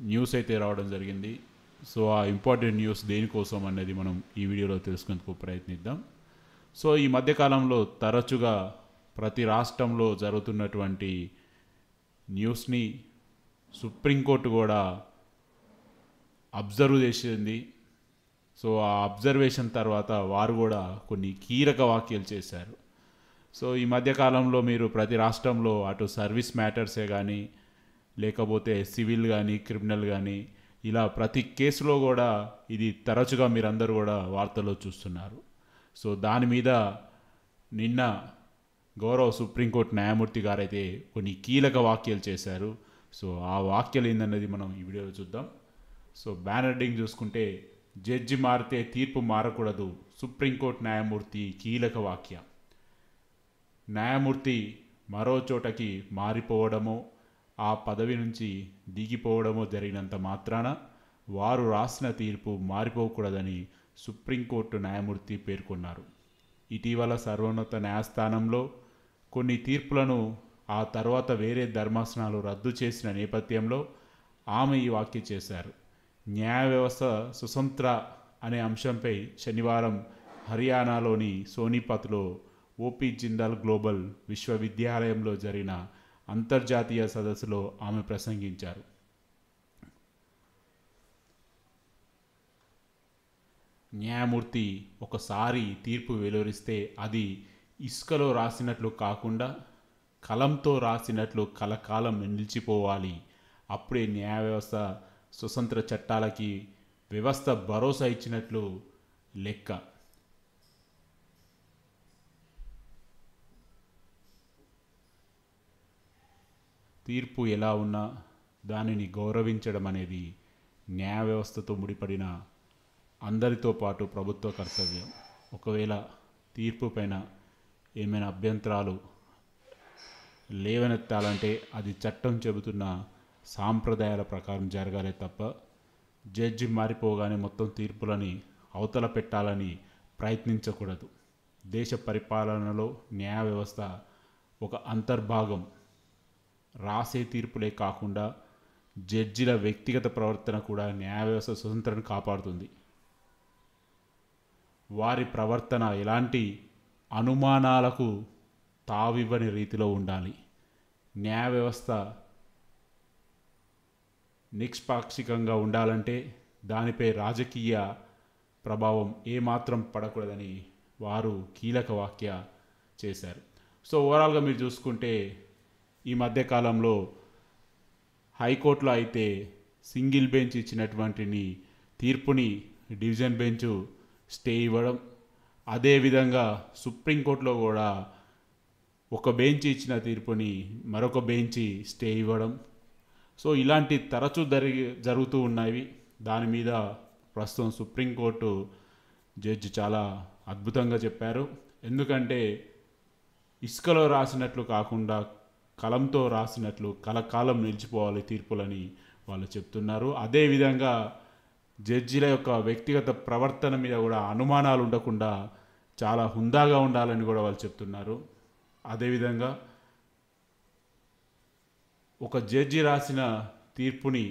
News అయితే రావడం జరిగింది. సో ఆ ఇంపార్టెంట్ న్యూస్ దేనికోసం అనేది మనం ఈ వీడియోలో తెలుసుకునేందుకు ప్రయత్నిద్దాం. సో ఈ మధ్యకాలంలో తరచుగా ప్రతి రాష్ట్రంలో జరుగుతున్నటువంటి న్యూస్ని సుప్రీంకోర్టు కూడా అబ్జర్వ్ చేసింది. సో ఆ అబ్జర్వేషన్ తర్వాత వారు కూడా కొన్ని కీలక వ్యాఖ్యలు చేశారు. సో ఈ మధ్యకాలంలో మీరు ప్రతి రాష్ట్రంలో అటు సర్వీస్ మ్యాటర్సే కానీ లేకపోతే సివిల్ కానీ క్రిమినల్ కానీ ఇలా ప్రతి కేసులో కూడా ఇది తరచుగా మీరందరూ కూడా వార్తల్లో చూస్తున్నారు. సో దాని మీద నిన్న గౌరవ సుప్రీంకోర్టు న్యాయమూర్తి గారైతే కొన్ని కీలక వ్యాఖ్యలు చేశారు. సో ఆ వ్యాఖ్యలు ఏందన్నది మనం ఈ వీడియోలో చూద్దాం. సో బ్యానర్డింగ్ చూసుకుంటే జడ్జి మారితే తీర్పు మారకూడదు, సుప్రీంకోర్టు న్యాయమూర్తి కీలక వ్యాఖ్య. న్యాయమూర్తి మరో చోటకి మారిపోవడమో ఆ పదవి నుంచి దిగిపోవడమో జరిగినంత మాత్రాన వారు రాసిన తీర్పు మారిపోకూడదని సుప్రీంకోర్టు న్యాయమూర్తి పేర్కొన్నారు. ఇటీవల సర్వోన్నత న్యాయస్థానంలో కొన్ని తీర్పులను ఆ తర్వాత వేరే ధర్మాసనాలు రద్దు చేసిన నేపథ్యంలో ఆమె ఈ వ్యాఖ్య చేశారు. న్యాయ వ్యవస్థ స్వతంత్ర అనే అంశంపై శనివారం హర్యానాలోని సోనిపత్లో ఓపీ జిందాల్ గ్లోబల్ విశ్వవిద్యాలయంలో జరిగిన అంతర్జాతీయ సదస్సులో ఆమె ప్రసంగించారు. న్యాయమూర్తి ఒకసారి తీర్పు వెలువరిస్తే అది ఇసుకలో రాసినట్లు కాకుండా కలంతో రాసినట్లు కలకాలం నిలిచిపోవాలి. అప్పుడే న్యాయ వ్యవస్థ స్వతంత్ర చట్టాలకి వ్యవస్థ భరోసా ఇచ్చినట్లు లెక్క. తీర్పు ఎలా ఉన్నా దానిని గౌరవించడం అనేది న్యాయ వ్యవస్థతో ముడిపడిన అందరితో పాటు ప్రభుత్వ కర్తవ్యం. ఒకవేళ తీర్పు పైన ఏమైనా అభ్యంతరాలు లేవనెత్తాలంటే అది చట్టం చెబుతున్న సాంప్రదాయాల ప్రకారం జరగాలే తప్ప జడ్జి మారిపోగానే మొత్తం తీర్పులని అవతల పెట్టాలని ప్రయత్నించకూడదు. దేశ పరిపాలనలో న్యాయ వ్యవస్థ ఒక అంతర్భాగం. రాసే తీర్పులే కాకుండా జడ్జిల వ్యక్తిగత ప్రవర్తన కూడా న్యాయ వ్యవస్థ స్వతంత్రాన్ని కాపాడుతుంది. వారి ప్రవర్తన ఎలాంటి అనుమానాలకు తావివ్వని రీతిలో ఉండాలి. న్యాయ వ్యవస్థ నిష్పాక్షికంగా ఉండాలంటే దానిపై రాజకీయ ప్రభావం ఏమాత్రం పడకూడదని వారు కీలక వ్యాఖ్య చేశారు. సో ఓవరాల్గా మీరు చూసుకుంటే ఈ మధ్యకాలంలో హైకోర్టులో అయితే సింగిల్ బెంచ్ ఇచ్చినటువంటి తీర్పుని డివిజన్ బెంచ్ స్టే ఇవ్వడం, అదేవిధంగా సుప్రీంకోర్టులో కూడా ఒక బెంచ్ ఇచ్చిన తీర్పుని మరొక బెంచ్ స్టే ఇవ్వడం. సో ఇలాంటి తరచూ జరుగుతూ ఉన్నాయి. దాని మీద ప్రస్తుతం సుప్రీంకోర్టు జడ్జి చాలా అద్భుతంగా చెప్పారు. ఎందుకంటే ఇసుకలో రాసినట్లు కాకుండా కలంతో రాసినట్లు కలకాలం నిలిచిపోవాలి తీర్పులని వాళ్ళు చెప్తున్నారు. అదేవిధంగా జడ్జిల యొక్క వ్యక్తిగత ప్రవర్తన మీద కూడా అనుమానాలు ఉండకుండా చాలా హుందాగా ఉండాలని కూడా వాళ్ళు చెప్తున్నారు. అదేవిధంగా ఒక జడ్జి రాసిన తీర్పుని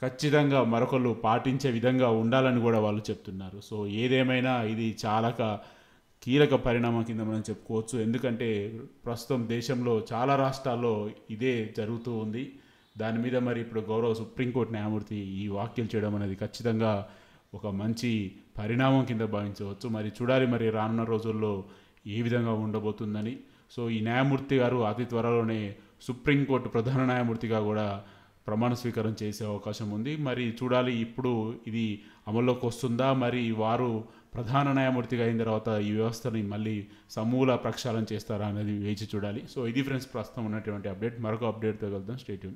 ఖచ్చితంగా మరొకరు పాటించే విధంగా ఉండాలని కూడా వాళ్ళు చెప్తున్నారు. సో ఏదేమైనా ఇది చాలా కీలక పరిణామం కింద మనం చెప్పుకోవచ్చు. ఎందుకంటే ప్రస్తుతం దేశంలో చాలా రాష్ట్రాల్లో ఇదే జరుగుతూ ఉంది. దాని మీద మరి ఇప్పుడు గౌరవ సుప్రీంకోర్టు న్యాయమూర్తి ఈ వ్యాఖ్యలు చేయడం అనేది ఖచ్చితంగా ఒక మంచి పరిణామం కింద భావించవచ్చు. మరి చూడాలి మరి రానున్న రోజుల్లో ఏ విధంగా ఉండబోతుందని. సో ఈ న్యాయమూర్తి గారు అతి త్వరలోనే సుప్రీంకోర్టు ప్రధాన న్యాయమూర్తిగా కూడా ప్రమాణ స్వీకారం చేసే అవకాశం ఉంది. మరి చూడాలి ఇప్పుడు ఇది అమల్లోకి వస్తుందా, మరి వారు ప్రధాన న్యాయమూర్తిగా అయిన తర్వాత ఈ వ్యవస్థని మళ్ళీ సమూల ప్రక్షాళన చేస్తారా అనేది వేచి చూడాలి. సో ఇది ఫ్రెండ్స్ ప్రస్తుతం ఉన్నటువంటి అప్డేట్. మరొక అప్డేట్తో కలుద్దాం. Stay tune.